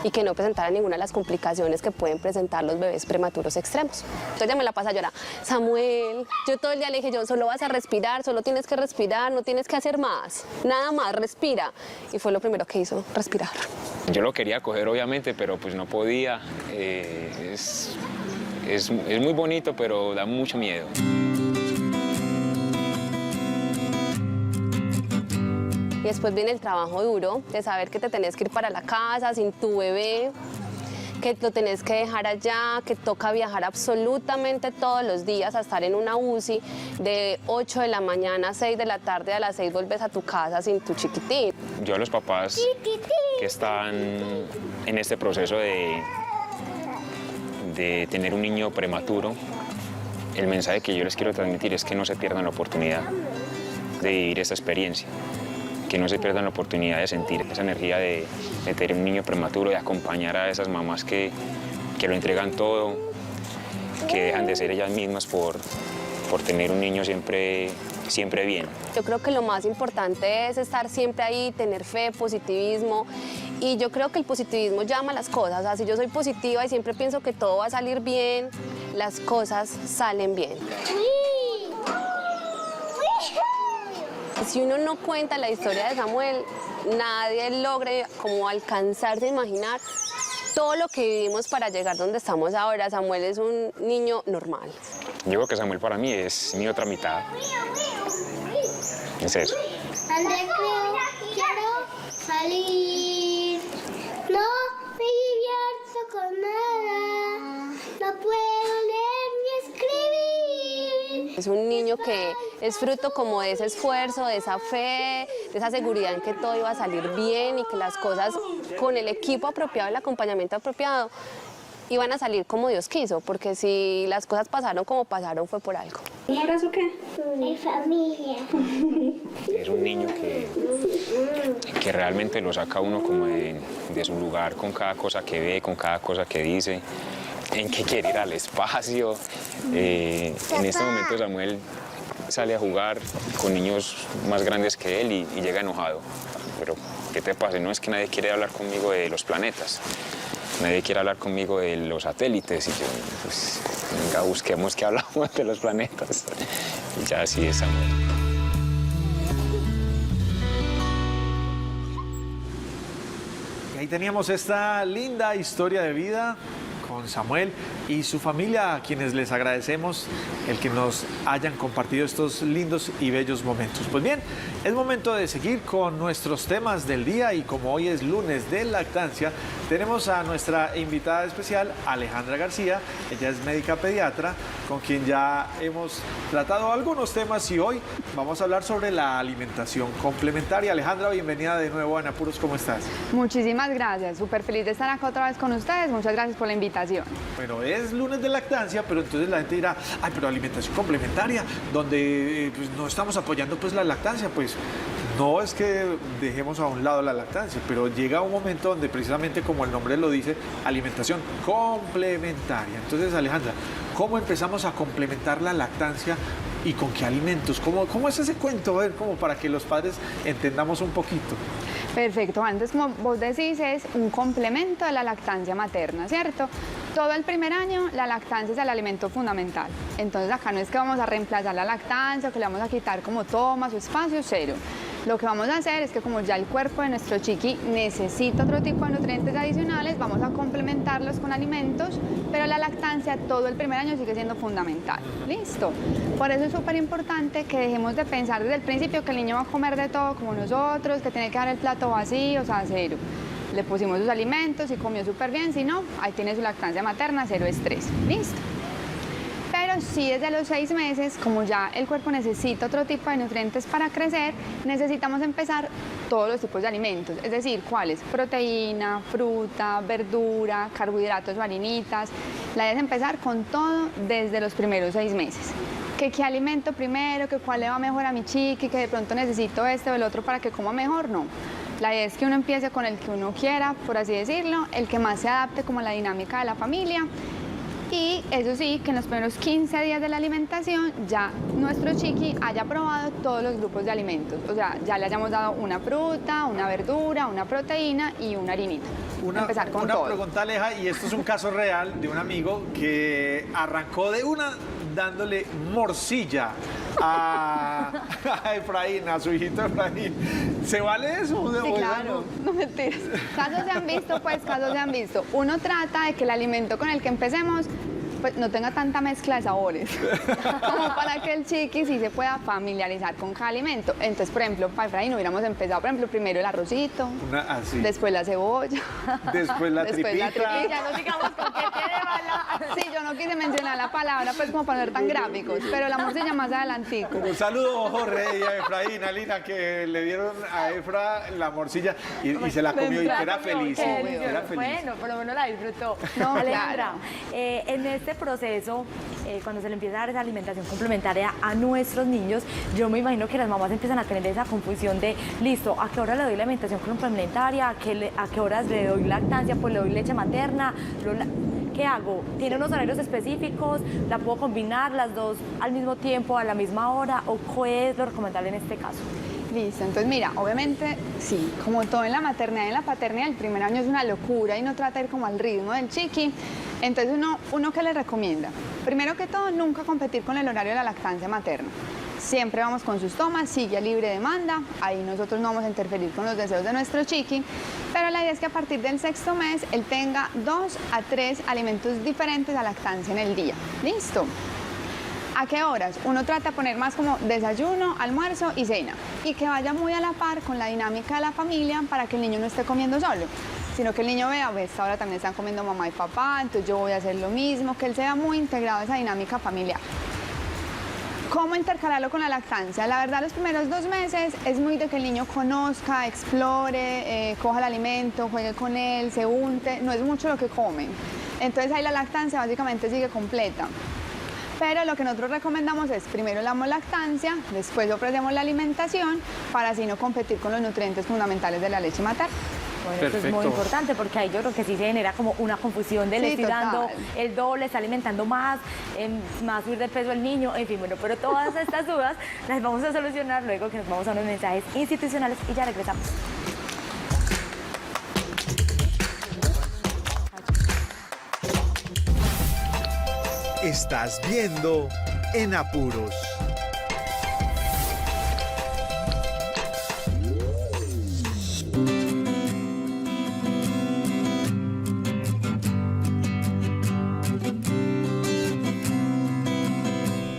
y que no presentara ninguna de las complicaciones que pueden presentar los bebés prematuros extremos. Entonces ya me la pasa a llorar. Samuel, yo todo el día le dije, yo solo vas a respirar, solo tienes que respirar, no tienes que hacer más, nada más, respira. Y fue lo primero que hizo, respirar. Yo lo quería coger obviamente, pero pues no podía. Es muy bonito, pero da mucho miedo. Y después viene el trabajo duro de saber que te tenés que ir para la casa sin tu bebé, que lo tenés que dejar allá, que toca viajar absolutamente todos los días a estar en una UCI de 8 de la mañana a 6 de la tarde, a las 6 vuelves a tu casa sin tu chiquitín. Yo a los papás que están en este proceso de tener un niño prematuro, el mensaje que yo les quiero transmitir es que no se pierdan la oportunidad de vivir esta experiencia, que no se pierdan la oportunidad de sentir esa energía de tener un niño prematuro, de acompañar a esas mamás que lo entregan todo, que dejan de ser ellas mismas por tener un niño siempre bien. Yo creo que lo más importante es estar siempre ahí, tener fe, positivismo, y yo creo que el positivismo llama las cosas. O sea, si yo soy positiva y siempre pienso que todo va a salir bien, las cosas salen bien. Si uno no cuenta la historia de Samuel, nadie logra como alcanzarse a imaginar todo lo que vivimos para llegar donde estamos ahora. Samuel es un niño normal. Yo creo que Samuel para mí es mi otra mitad. Es eso. André, quiero salir. No me divierto con nada. No puedo leer ni escribir. Es un niño que es fruto como de ese esfuerzo, de esa fe, de esa seguridad en que todo iba a salir bien y que las cosas con el equipo apropiado, el acompañamiento apropiado, iban a salir como Dios quiso, porque si las cosas pasaron como pasaron fue por algo. ¿Un abrazo qué? Mi familia. Es un niño que realmente lo saca uno como de su lugar con cada cosa que ve, con cada cosa que dice, en que quiere ir al espacio. En este momento Samuel sale a jugar con niños más grandes que él y llega enojado. Pero, ¿qué te pasa? No es que nadie quiere hablar conmigo de los planetas. Nadie quiere hablar conmigo de los satélites. Y yo, pues, venga, busquemos que hablamos de los planetas. Y ya así es, Samuel. Y ahí teníamos esta linda historia de vida con Samuel y su familia, a quienes les agradecemos el que nos hayan compartido estos lindos y bellos momentos. Pues bien, es momento de seguir con nuestros temas del día, y como hoy es lunes de lactancia, tenemos a nuestra invitada especial, Alejandra García. Ella es médica pediatra, con quien ya hemos tratado algunos temas, y hoy vamos a hablar sobre la alimentación complementaria. Alejandra, bienvenida de nuevo a En Apuros, ¿cómo estás? Muchísimas gracias, súper feliz de estar acá otra vez con ustedes. Muchas gracias por la invitación. Bueno, es lunes de lactancia, pero entonces la gente dirá, ay, pero alimentación complementaria, donde pues, no estamos apoyando pues la lactancia. Pues no es que dejemos a un lado la lactancia, pero llega un momento donde precisamente, como el nombre lo dice, alimentación complementaria. Entonces, Alejandra, ¿cómo empezamos a complementar la lactancia y con qué alimentos? ¿Cómo es ese cuento? A ver, como para que los padres entendamos un poquito. Perfecto, antes, como vos decís, es un complemento de la lactancia materna, ¿cierto? Todo el primer año la lactancia es el alimento fundamental. Entonces acá no es que vamos a reemplazar la lactancia o que le vamos a quitar como toma su espacio, cero. Lo que vamos a hacer es que, como ya el cuerpo de nuestro chiqui necesita otro tipo de nutrientes adicionales, vamos a complementarlos con alimentos, pero la lactancia todo el primer año sigue siendo fundamental. ¿Listo? Por eso es súper importante que dejemos de pensar desde el principio que el niño va a comer de todo como nosotros, que tiene que dar el plato vacío, o sea, cero. Le pusimos sus alimentos y comió súper bien, si no, ahí tiene su lactancia materna, cero estrés. ¿Listo? Pero sí, desde los 6 meses, como ya el cuerpo necesita otro tipo de nutrientes para crecer, necesitamos empezar todos los tipos de alimentos, es decir, ¿cuáles? Proteína, fruta, verdura, carbohidratos o harinitas. La idea es empezar con todo desde los primeros 6 meses. Que qué alimento primero, que cuál le va mejor a mi chiqui, que de pronto necesito este o el otro para que coma mejor, no. La idea es que uno empiece con el que uno quiera, por así decirlo, el que más se adapte como a la dinámica de la familia. Y eso sí, que en los primeros 15 días de la alimentación ya nuestro chiqui haya probado todos los grupos de alimentos. O sea, ya le hayamos dado una fruta, una verdura, una proteína y una harinita. Empezar con todo. Una pregunta, Aleja, y esto es un caso real de un amigo que arrancó de una dándole morcilla a Efraín, a su hijito Efraín. ¿Se vale eso? Sí, claro, no mentiras. Casos se han visto, pues, casos se han visto. Uno trata de que el alimento con el que empecemos pues no tenga tanta mezcla de sabores, como para que el chiqui sí se pueda familiarizar con cada alimento. Entonces, por ejemplo, para Efraín hubiéramos empezado, por ejemplo, primero el arrocito, después la cebolla, después la tripita. No digamos con qué tiene mala. Sí, yo no quise mencionar la palabra, pues como para no ser tan gráficos, pero la morcilla más adelantico. Un saludo a Jorge y a Efraín, a Lina, que le dieron a Efra la morcilla y se la comió y que era feliz. Era feliz. Bueno, por lo menos la disfrutó. No, Alejandra, claro. En este proceso, cuando se le empieza a dar esa alimentación complementaria a nuestros niños, yo me imagino que las mamás empiezan a tener esa confusión de, listo, ¿a qué hora le doy la alimentación complementaria? ¿A qué horas le doy lactancia? Pues le doy leche materna. ¿Qué hago? ¿Tiene unos horarios específicos? ¿La puedo combinar las dos al mismo tiempo, a la misma hora? ¿O qué es lo recomendable en este caso? Listo, entonces mira, obviamente sí, como todo en la maternidad y en la paternidad, el primer año es una locura y no trata de ir como al ritmo del chiqui. Entonces uno ¿qué le recomienda? Primero que todo, nunca competir con el horario de la lactancia materna. Siempre vamos con sus tomas, sigue a libre demanda, ahí nosotros no vamos a interferir con los deseos de nuestro chiqui, pero la idea es que a partir del 6º mes él tenga 2 a 3 alimentos diferentes a lactancia en el día. ¿Listo? ¿A qué horas? Uno trata de poner más como desayuno, almuerzo y cena, y que vaya muy a la par con la dinámica de la familia para que el niño no esté comiendo solo, sino que el niño vea, pues ahora también están comiendo mamá y papá, entonces yo voy a hacer lo mismo, que él sea muy integrado a esa dinámica familiar. ¿Cómo intercalarlo con la lactancia? La verdad, los primeros 2 meses es muy de que el niño conozca, explore, coja el alimento, juegue con él, se unte, no es mucho lo que comen. Entonces ahí la lactancia básicamente sigue completa. Pero lo que nosotros recomendamos es, primero le damos lactancia, después ofrecemos la alimentación, para así no competir con los nutrientes fundamentales de la leche materna. Bueno, eso es muy importante porque ahí yo creo que sí se genera como una confusión de le estoy dando el doble, está alimentando más, más subir de peso el niño, en fin, bueno, pero todas estas dudas las vamos a solucionar luego que nos vamos a unos mensajes institucionales y ya regresamos. Estás viendo En Apuros.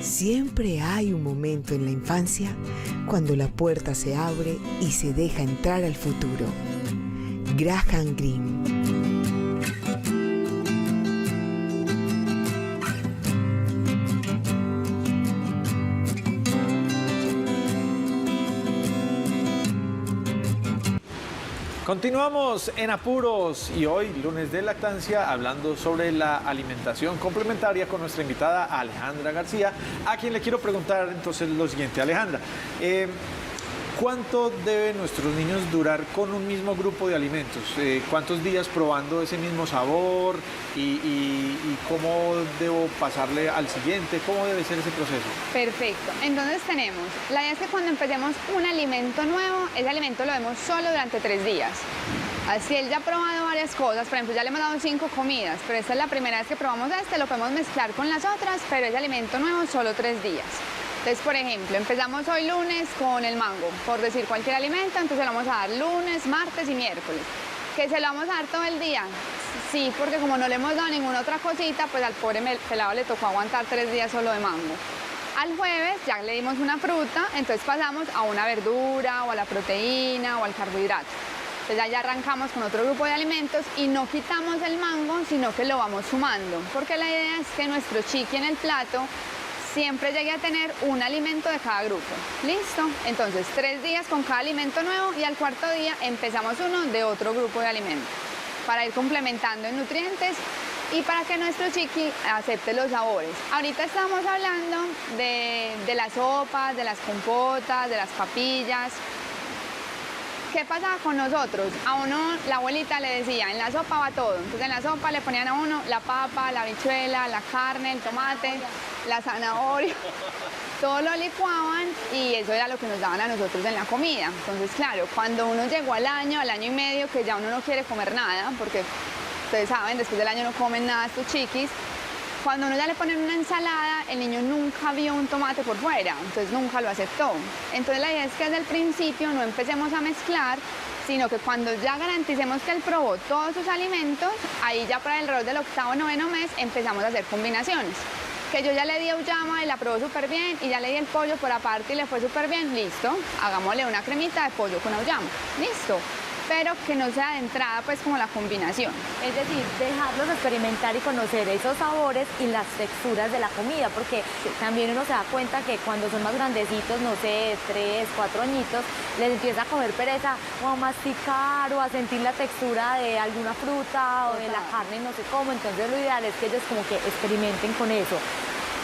Siempre hay un momento en la infancia cuando la puerta se abre y se deja entrar al futuro. Graham Greene. Continuamos en Apuros y hoy, lunes de lactancia, hablando sobre la alimentación complementaria con nuestra invitada Alejandra García, a quien le quiero preguntar entonces lo siguiente. Alejandra, ¿cuánto deben nuestros niños durar con un mismo grupo de alimentos? ¿Cuántos días probando ese mismo sabor? ¿Y cómo debo pasarle al siguiente? ¿Cómo debe ser ese proceso? Perfecto. Entonces tenemos, la idea es que cuando empecemos un alimento nuevo, ese alimento lo demos solo durante 3 días. Así él ya ha probado varias cosas, por ejemplo, ya le hemos dado 5 comidas, pero esta es la primera vez que probamos lo podemos mezclar con las otras, pero ese alimento nuevo solo 3 días. Entonces, por ejemplo, empezamos hoy lunes con el mango, por decir cualquier alimento, entonces lo vamos a dar lunes, martes y miércoles. ¿Que se lo vamos a dar todo el día? Sí, porque como no le hemos dado ninguna otra cosita, pues al pobre pelado le tocó aguantar 3 días solo de mango. Al jueves ya le dimos una fruta, entonces pasamos a una verdura o a la proteína o al carbohidrato. Entonces ya arrancamos con otro grupo de alimentos y no quitamos el mango, sino que lo vamos sumando, porque la idea es que nuestro chiqui en el plato siempre llegue a tener un alimento de cada grupo. ¿Listo? Entonces, 3 días con cada alimento nuevo y al cuarto día empezamos uno de otro grupo de alimentos para ir complementando en nutrientes y para que nuestro chiqui acepte los sabores. Ahorita estamos hablando de las sopas, de las compotas, de las papillas. ¿Qué pasaba con nosotros? A uno, la abuelita le decía, en la sopa va todo. Entonces en la sopa le ponían a uno la papa, la habichuela, la carne, el tomate, la zanahoria. Todo lo licuaban y eso era lo que nos daban a nosotros en la comida. Entonces, claro, cuando uno llegó al año y medio, que ya uno no quiere comer nada, porque ustedes saben, después del año no comen nada estos chiquis, cuando uno ya le ponen una ensalada, el niño nunca vio un tomate por fuera, entonces nunca lo aceptó. Entonces la idea es que desde el principio no empecemos a mezclar, sino que cuando ya garanticemos que él probó todos sus alimentos, ahí ya para alrededor del 8º o 9º mes empezamos a hacer combinaciones. Que yo ya le di auyama y la probó súper bien, y ya le di el pollo por aparte y le fue súper bien, listo, hagámosle una cremita de pollo con auyama, listo. Pero que no sea de entrada pues como la combinación. Es decir, dejarlos experimentar y conocer esos sabores y las texturas de la comida, porque también uno se da cuenta que cuando son más grandecitos, no sé, 3, 4 añitos, les empieza a coger pereza o a masticar o a sentir la textura de alguna fruta o de la carne, no sé cómo. Entonces lo ideal es que ellos como que experimenten con eso.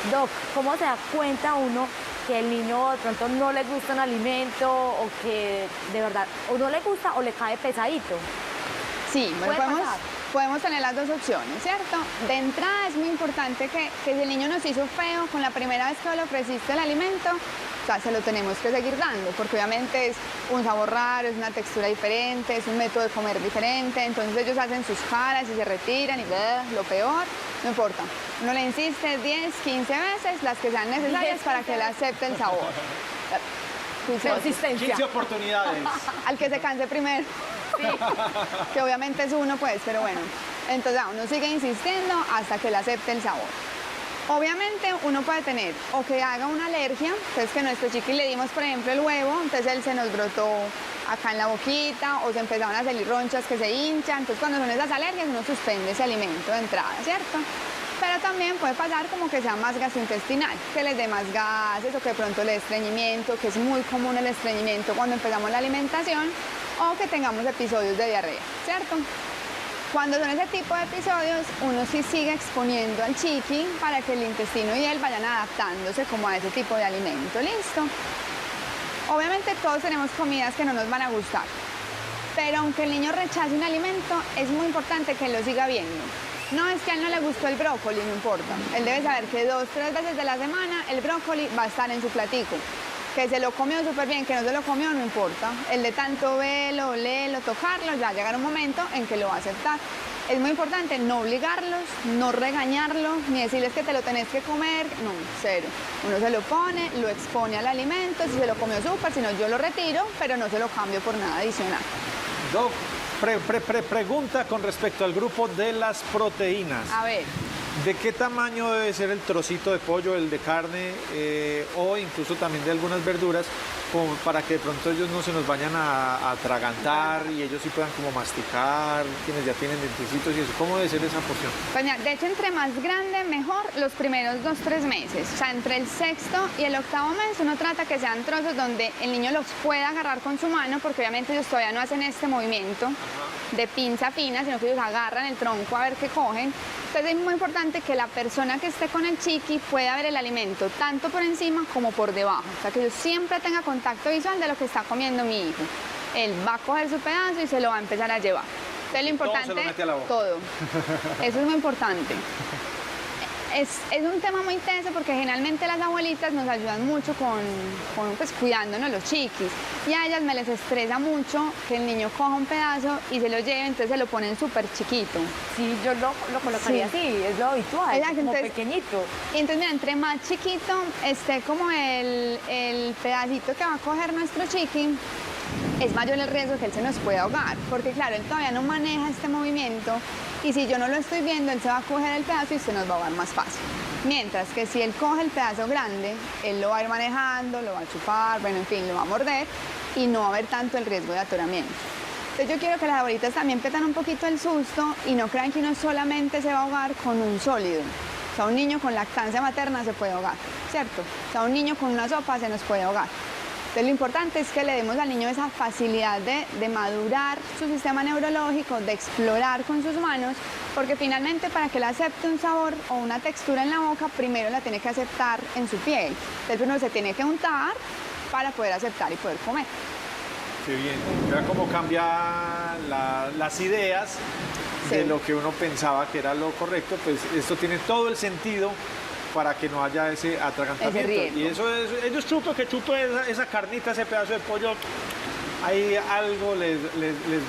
Doc, ¿cómo se da cuenta uno que el niño de pronto no le gusta un alimento o que de verdad o no le gusta o le cae pesadito? Sí, bueno, podemos tener las dos opciones, ¿cierto? De entrada es muy importante que si el niño nos hizo feo con la primera vez que le ofreciste el alimento, o sea, se lo tenemos que seguir dando, porque obviamente es un sabor raro, es una textura diferente, es un método de comer diferente, entonces ellos hacen sus caras y se retiran y lo peor, no importa. Uno le insiste 10, 15 veces, las que sean necesarias para que él acepte el sabor. Consistencia. 15 oportunidades. Al que se canse primero. Sí. Que obviamente es uno, pues, pero bueno. Entonces uno sigue insistiendo hasta que él acepte el sabor. Obviamente uno puede tener o que haga una alergia, entonces que nuestro chiqui le dimos, por ejemplo, el huevo, entonces él se nos brotó acá en la boquita o se empezaron a salir ronchas que se hinchan, entonces cuando son esas alergias uno suspende ese alimento de entrada, ¿cierto? Pero también puede pasar como que sea más gastrointestinal, que les dé más gases o que de pronto le dé estreñimiento, que es muy común el estreñimiento cuando empezamos la alimentación, o que tengamos episodios de diarrea, ¿cierto? Cuando son ese tipo de episodios, uno sí sigue exponiendo al chiqui para que el intestino y él vayan adaptándose como a ese tipo de alimento, ¿listo? Obviamente todos tenemos comidas que no nos van a gustar, pero aunque el niño rechace un alimento, es muy importante que él lo siga viendo. No es que a él no le gustó el brócoli, no importa. Él debe saber que 2 o 3 veces de la semana el brócoli va a estar en su platico. Que se lo comió súper bien, que no se lo comió, no importa. El de tanto verlo, olerlo, tocarlo, ya llegará un momento en que lo va a aceptar. Es muy importante no obligarlos, no regañarlos, ni decirles que te lo tenés que comer, no, cero. Uno se lo pone, lo expone al alimento, si se lo comió súper, si no yo lo retiro, pero no se lo cambio por nada adicional. Doc, pregunta con respecto al grupo de las proteínas. A ver. ¿De qué tamaño debe ser el trocito de pollo, el de carne o incluso también de algunas verduras, como para que de pronto ellos no se nos vayan a atragantar y ellos sí puedan como masticar, quienes ya tienen dientecitos y eso? ¿Cómo debe ser esa porción? Pues mira, de hecho, entre más grande, mejor los primeros 2 o 3 meses. O sea, entre el 6º y el 8º mes uno trata que sean trozos donde el niño los pueda agarrar con su mano, porque obviamente ellos todavía no hacen este movimiento de pinza fina, sino que ellos agarran el tronco a ver qué cogen. Entonces es muy importante que la persona que esté con el chiqui pueda ver el alimento tanto por encima como por debajo. O sea, que yo siempre tenga contacto visual de lo que está comiendo mi hijo. Él va a coger su pedazo y se lo va a empezar a llevar. Entonces lo importante, todo se lo mete a la boca. Todo. Eso es muy importante. Es un tema muy tenso porque generalmente las abuelitas nos ayudan mucho con pues, cuidándonos los chiquis. Y a ellas me les estresa mucho que el niño coja un pedazo y se lo lleve, entonces se lo ponen súper chiquito. Sí, yo lo colocaría así, es lo habitual, exacto, como entonces, pequeñito. Y entonces, mira, entre más chiquito esté como el pedacito que va a coger nuestro chiqui, es mayor el riesgo que él se nos pueda ahogar, porque claro, él todavía no maneja este movimiento y si yo no lo estoy viendo, él se va a coger el pedazo y se nos va a ahogar más fácil. Mientras que si él coge el pedazo grande, él lo va a ir manejando, lo va a chupar, bueno, en fin, lo va a morder y no va a haber tanto el riesgo de atoramiento. Entonces yo quiero que las abuelitas también pierdan un poquito el susto y no crean que uno solamente se va a ahogar con un sólido. O sea, un niño con lactancia materna se puede ahogar, ¿cierto? O sea, un niño con una sopa se nos puede ahogar. Entonces, lo importante es que le demos al niño esa facilidad de madurar su sistema neurológico, de explorar con sus manos, porque finalmente para que él acepte un sabor o una textura en la boca, primero la tiene que aceptar en su piel. Entonces, primero se tiene que untar para poder aceptar y poder comer. Qué bien, vea cómo cambia las ideas de lo que uno pensaba que era lo correcto, pues esto tiene todo el sentido para que no haya ese atragantamiento. Y eso es, ellos chupen esa carnita, ese pedazo de pollo, ahí algo les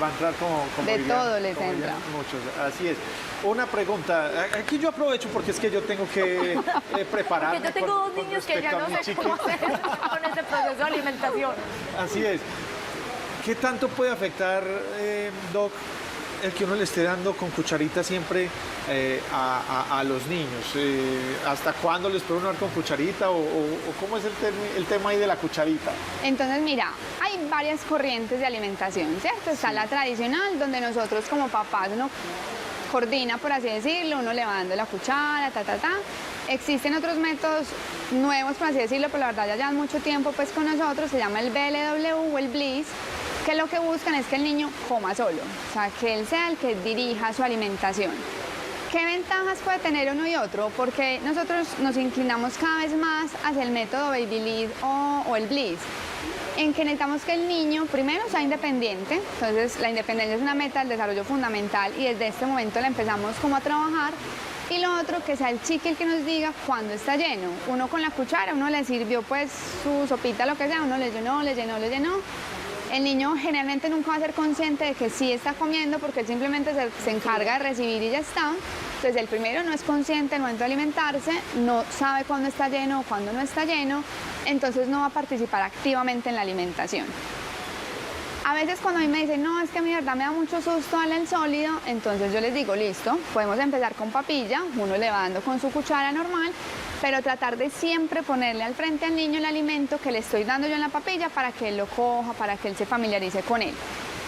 va a entrar como de todo les entra. Muchos, así es. Una pregunta, aquí yo aprovecho porque es que yo tengo que prepararme. Porque yo tengo dos niños que ya no sé cómo hacer con ese proceso de alimentación. Así es. ¿Qué tanto puede afectar, Doc, el que uno le esté dando con cucharita siempre a los niños? ¿Hasta cuándo les puede uno dar con cucharita o cómo es el tema ahí de la cucharita? Entonces, mira, hay varias corrientes de alimentación, ¿cierto? Está la tradicional, donde nosotros como papás uno coordina, por así decirlo, uno le va dando la cuchara, Existen otros métodos nuevos, por así decirlo, pero la verdad ya llevan mucho tiempo pues con nosotros, se llama el BLW o el Bliss, que lo que buscan es que el niño coma solo, o sea, que él sea el que dirija su alimentación. ¿Qué ventajas puede tener uno y otro? Porque nosotros nos inclinamos cada vez más hacia el método Baby Lead o el Bliss, en que necesitamos que el niño primero sea independiente, entonces la independencia es una meta del desarrollo fundamental y desde este momento la empezamos como a trabajar. Y lo otro, que sea el chiqui el que nos diga cuándo está lleno. Uno con la cuchara, uno le sirvió pues su sopita, lo que sea, uno le llenó. El niño generalmente nunca va a ser consciente de que sí está comiendo porque él simplemente se encarga de recibir y ya está. Entonces el primero no es consciente al momento de alimentarse, no sabe cuándo está lleno o cuándo no está lleno, entonces no va a participar activamente en la alimentación. A veces cuando a mí me dicen, no, es que mi verdad me da mucho susto darle el sólido, entonces yo les digo, listo, podemos empezar con papilla, uno le va dando con su cuchara normal, pero tratar de siempre ponerle al frente al niño el alimento que le estoy dando yo en la papilla para que él lo coja, para que él se familiarice con él.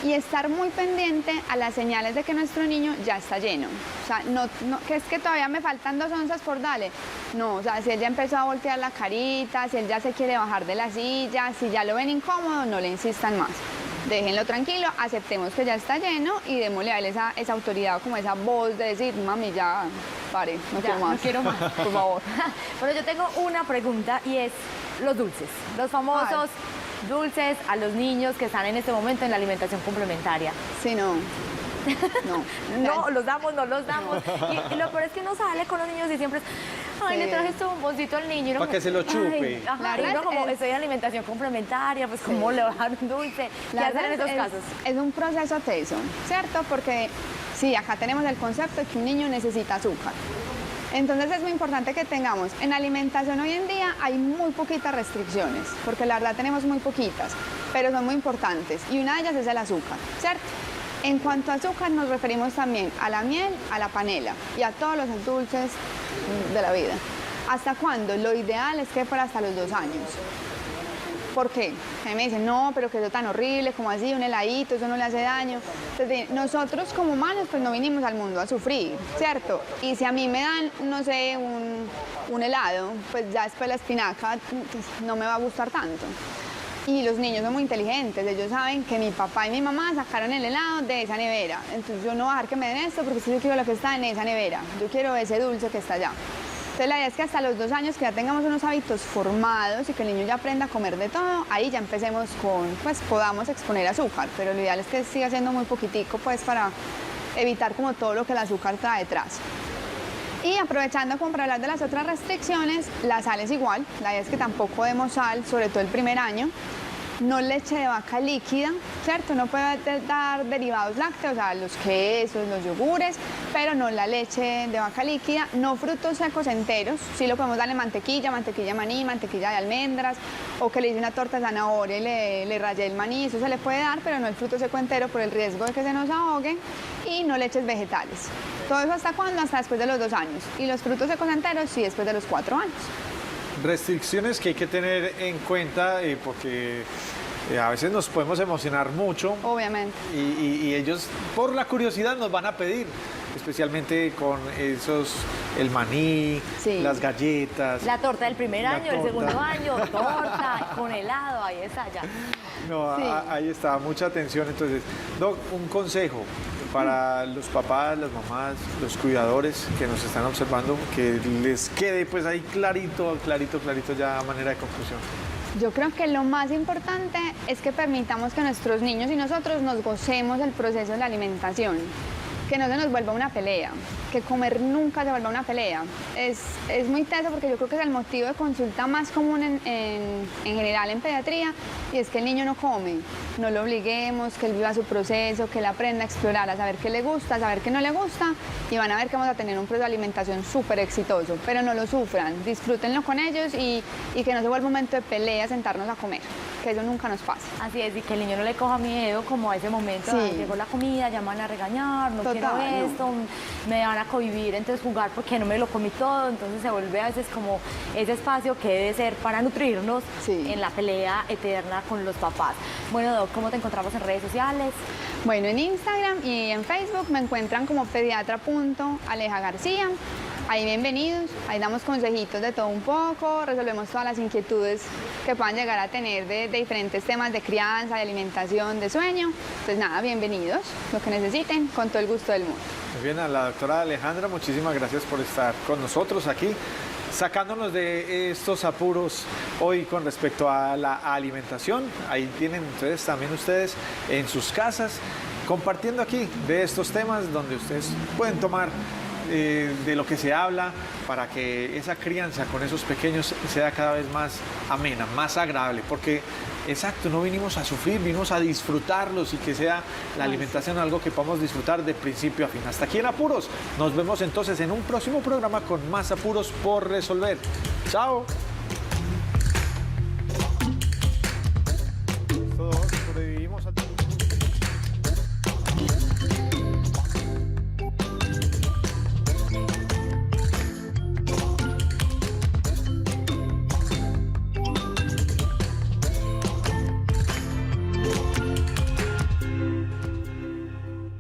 Y estar muy pendiente a las señales de que nuestro niño ya está lleno. O sea, no, que es que todavía me faltan 2 onzas por darle. No, o sea, si él ya empezó a voltear la carita, si él ya se quiere bajar de la silla, si ya lo ven incómodo, no le insistan más. Déjenlo tranquilo, aceptemos que ya está lleno y démosle a él esa autoridad, como esa voz de decir, mami, ya, pare, no quiero más, por favor. Bueno, yo tengo una pregunta y es los dulces, los famosos dulces a los niños que están en este momento en la alimentación complementaria. Sí, no, los damos, no los damos. Y lo peor es que uno sale con los niños y siempre es, ay, le traje este bomboncito al niño. Para que se lo chupe. Ajá, y uno como estoy en alimentación complementaria, pues ¿cómo le va a dar un dulce? ¿Qué hacer en esos casos? Es un proceso teso, ¿cierto? Porque sí, acá tenemos el concepto de que un niño necesita azúcar. Entonces es muy importante que tengamos, en alimentación hoy en día hay muy poquitas restricciones, porque la verdad tenemos muy poquitas, pero son muy importantes y una de ellas es el azúcar, ¿cierto? En cuanto a azúcar nos referimos también a la miel, a la panela y a todos los dulces de la vida. ¿Hasta cuándo? Lo ideal es que fuera hasta los 2 años. ¿Por qué? A mí me dicen, no, pero que eso tan horrible, como así, un heladito, eso no le hace daño. Entonces, nosotros como humanos pues no vinimos al mundo a sufrir, ¿cierto? Y si a mí me dan, no sé, un helado, pues ya después la espinaca pues, no me va a gustar tanto. Y los niños son muy inteligentes, ellos saben que mi papá y mi mamá sacaron el helado de esa nevera. Entonces yo no voy a dejar que me den esto porque si yo quiero lo que está en esa nevera, yo quiero ese dulce que está allá. Entonces la idea es que hasta los 2 años que ya tengamos unos hábitos formados y que el niño ya aprenda a comer de todo, ahí ya empecemos con, pues podamos exponer azúcar, pero lo ideal es que siga siendo muy poquitico pues para evitar como todo lo que el azúcar trae detrás. Y aprovechando como para hablar de las otras restricciones, la sal es igual, la idea es que tampoco demos sal, sobre todo el primer año. No leche de vaca líquida, ¿cierto? No puede dar derivados lácteos, o sea, los quesos, los yogures, pero no la leche de vaca líquida, no frutos secos enteros, sí lo podemos darle mantequilla de maní, mantequilla de almendras, o que le hice una torta de zanahoria y le rayé el maní, eso se le puede dar, pero no el fruto seco entero por el riesgo de que se nos ahogue, y no leches vegetales. ¿Todo eso hasta cuándo? Hasta después de los 2 años, y los frutos secos enteros sí después de los 4 años. Restricciones que hay que tener en cuenta porque a veces nos podemos emocionar mucho. Obviamente. Y ellos, por la curiosidad, nos van a pedir. especialmente con el maní, Sí. las galletas. La torta del primer La año, el torta. segundo año, torta, con helado, ahí está ya. No, Sí. ahí está, mucha atención. Entonces, Doc, un consejo para los papás, las mamás, los cuidadores que nos están observando, que les quede pues ahí clarito ya a manera de conclusión. Yo creo que lo más importante es que permitamos que nuestros niños y nosotros nos gocemos el proceso de la alimentación, que no se nos vuelva una pelea, que comer nunca se vuelva una pelea. Es muy teso porque yo creo que es el motivo de consulta más común en general en pediatría, y es que el niño no come. No lo obliguemos, que él viva su proceso, que él aprenda a explorar, a saber qué le gusta, a saber qué no le gusta, y van a ver que vamos a tener un proceso de alimentación súper exitoso. Pero no lo sufran, disfrútenlo con ellos y que no se vuelva un momento de pelea sentarnos a comer, que eso nunca nos pasa. Así es, y que el niño no le coja miedo como a ese momento, Sí. "Ay, llegó la comida, ya me van a regañar, no quiero Total, no. esto, me van a cohibir, entonces jugar porque no me lo comí todo", entonces se vuelve a veces como ese espacio que debe ser para nutrirnos en la pelea eterna con los papás. Bueno, Doc, ¿cómo te encontramos en redes sociales? Bueno, en Instagram y en Facebook me encuentran como pediatra.aleja García. Ahí bienvenidos, ahí damos consejitos de todo un poco, resolvemos todas las inquietudes que puedan llegar a tener de diferentes temas de crianza, de alimentación, de sueño. Entonces nada, bienvenidos, lo que necesiten, con todo el gusto del mundo. Muy bien, a la doctora Alejandra, muchísimas gracias por estar con nosotros aquí, sacándonos de estos apuros hoy con respecto a la alimentación. Ahí tienen entonces también ustedes en sus casas, compartiendo aquí de estos temas donde ustedes pueden tomar de lo que se habla para que esa crianza con esos pequeños sea cada vez más amena, más agradable, porque exacto, no vinimos a sufrir, vinimos a disfrutarlos y que sea la alimentación algo que podamos disfrutar de principio a fin. Hasta aquí en Apuros. Nos vemos entonces en un próximo programa con más apuros por resolver. Chao.